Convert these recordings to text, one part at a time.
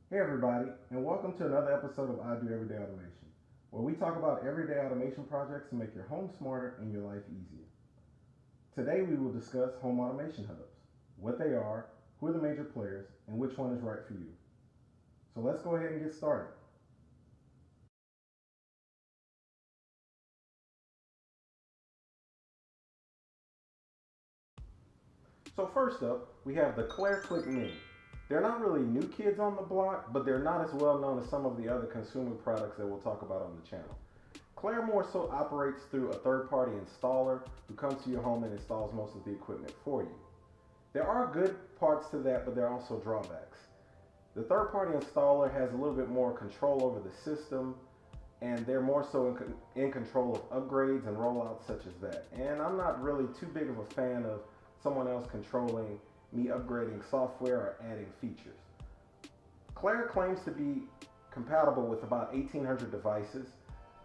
Hey everybody, and welcome to another episode of I Do Everyday Automation, where we talk about everyday automation projects to make your home smarter and your life easier. Today we will discuss home automation hubs, what they are, who are the major players, and which one is right for you. So let's go ahead and get started. So first up, we have the Claire Click Mini. They're not really new kids on the block, but they're not as well known as some of the other consumer products that we'll talk about on the channel. Claire more so operates through a third-party installer who comes to your home and installs most of the equipment for you. There are good parts to that, but there are also drawbacks. The third-party installer has a little bit more control over the system, and they're more so in control of upgrades and rollouts such as that. And I'm not really too big of a fan of someone else controlling me upgrading software or adding features. Claire claims to be compatible with about 1,800 devices,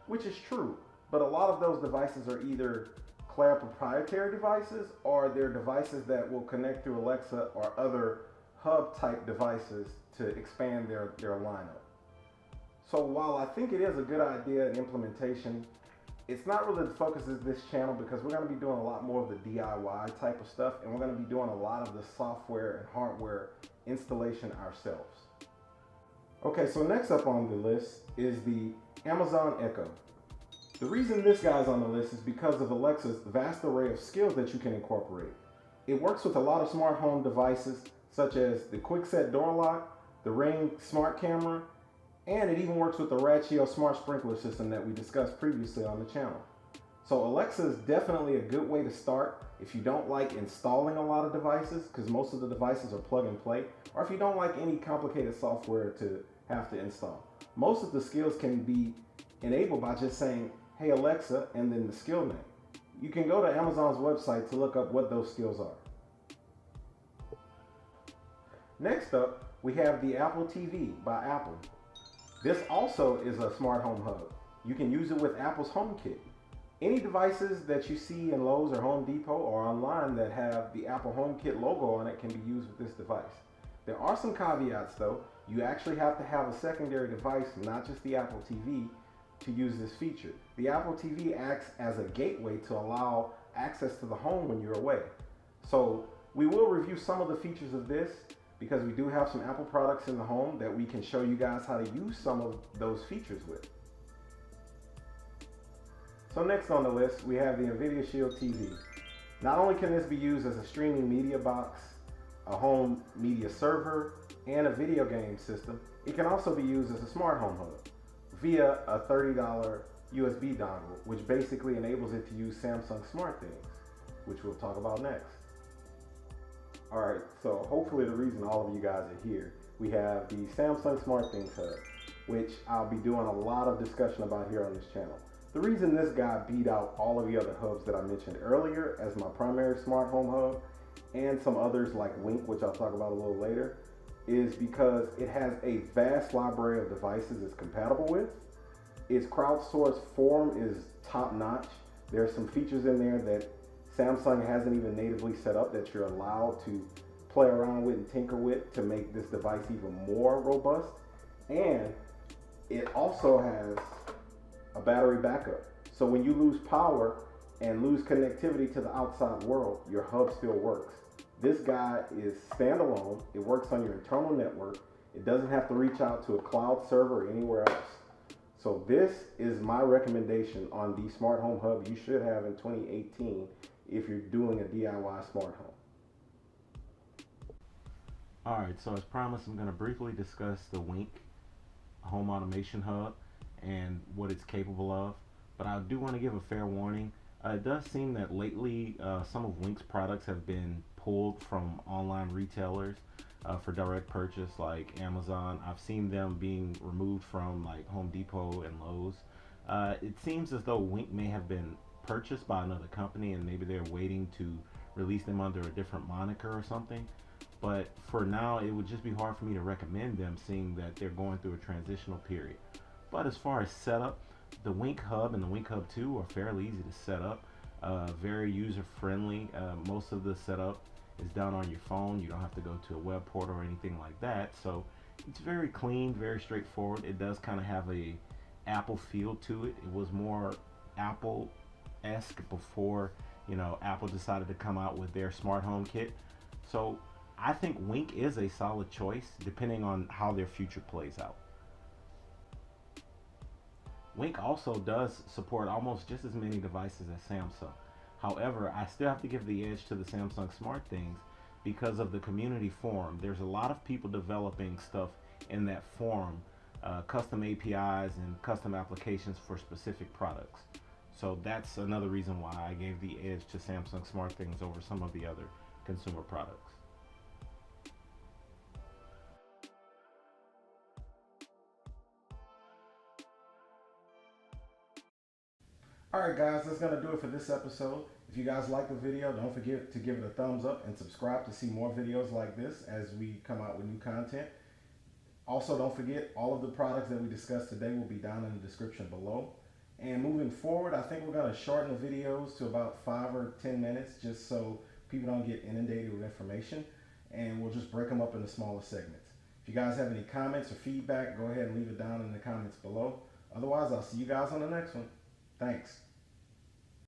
which is true, but a lot of those devices are either Claire proprietary devices or they're devices that will connect through Alexa or other hub type devices to expand their lineup. So while I think it is a good idea in implementation, it's not really the focus of this channel because we're going to be doing a lot more of the DIY type of stuff, and we're going to be doing a lot of the software and hardware installation ourselves. Okay, so next up on the list is the Amazon Echo. The reason this guy's on the list is because of Alexa's vast array of skills that you can incorporate. It works with a lot of smart home devices such as the Quick-Set Door Lock, the Ring Smart Camera, and it even works with the Ratio Smart Sprinkler System that we discussed previously on the channel. So Alexa is definitely a good way to start if you don't like installing a lot of devices, because most of the devices are plug and play, or if you don't like any complicated software to have to install. Most of the skills can be enabled by just saying, "Hey Alexa," and then the skill name. You can go to Amazon's website to look up what those skills are. Next up, we have the Apple TV by Apple. This also is a smart home hub. You can use it with Apple's HomeKit. Any devices that you see in Lowe's or Home Depot or online that have the Apple HomeKit logo on it can be used with this device. There are some caveats though. You actually have to have a secondary device, not just the Apple TV, to use this feature. The Apple TV acts as a gateway to allow access to the home when you're away. So we will review some of the features of this because we do have some Apple products in the home that we can show you guys how to use some of those features with. So next on the list, we have the Nvidia Shield TV. Not only can this be used as a streaming media box, a home media server, and a video game system, it can also be used as a smart home hub via a $30 USB dongle, which basically enables it to use Samsung SmartThings, which we'll talk about next. Alright, so hopefully the reason all of you guys are here, we have the Samsung SmartThings hub, which I'll be doing a lot of discussion about here on this channel. The reason this guy beat out all of the other hubs that I mentioned earlier as my primary smart home hub, and some others like Wink, which I'll talk about a little later, is because it has a vast library of devices it's compatible with. Its crowdsourced form is top notch. There are some features in there that Samsung hasn't even natively set up that you're allowed to play around with and tinker with to make this device even more robust. And it also has a battery backup. So when you lose power and lose connectivity to the outside world, your hub still works. This guy is standalone. It works on your internal network. It doesn't have to reach out to a cloud server or anywhere else. So this is my recommendation on the smart home hub you should have in 2018 if you're doing a DIY smart home. Alright, so as promised, I'm going to briefly discuss the Wink home automation hub and what it's capable of. But I do want to give a fair warning. It does seem that lately some of Wink's products have been pulled from online retailers for direct purchase like Amazon. I've seen them being removed from like Home Depot and Lowe's. It seems as though Wink may have been purchased by another company and maybe they're waiting to release them under a different moniker or something. But for now, it would just be hard for me to recommend them, seeing that they're going through a transitional period. But as far as setup, the Wink Hub and the Wink Hub 2 are fairly easy to set up, very user friendly. Most of the setup is done on your phone. You don't have to go to a web portal or anything like that. So It's very clean, very straightforward. It does kind of have a Apple feel to it. It was more Apple-esque before, Apple decided to come out with their smart home kit. So I think Wink is a solid choice depending on how their future plays out. Wink also does support almost just as many devices as Samsung. However, I still have to give the edge to the Samsung SmartThings because of the community forum. There's a lot of people developing stuff in that forum, custom APIs and custom applications for specific products. So that's another reason why I gave the edge to Samsung SmartThings over some of the other consumer products. Alright guys, that's going to do it for this episode. If you guys like the video, don't forget to give it a thumbs up and subscribe to see more videos like this as we come out with new content. Also, don't forget, all of the products that we discussed today will be down in the description below. And moving forward, I think we're going to shorten the videos to about 5 or 10 minutes just so people don't get inundated with information. And we'll just break them up into smaller segments. If you guys have any comments or feedback, go ahead and leave it down in the comments below. Otherwise, I'll see you guys on the next one. Thanks.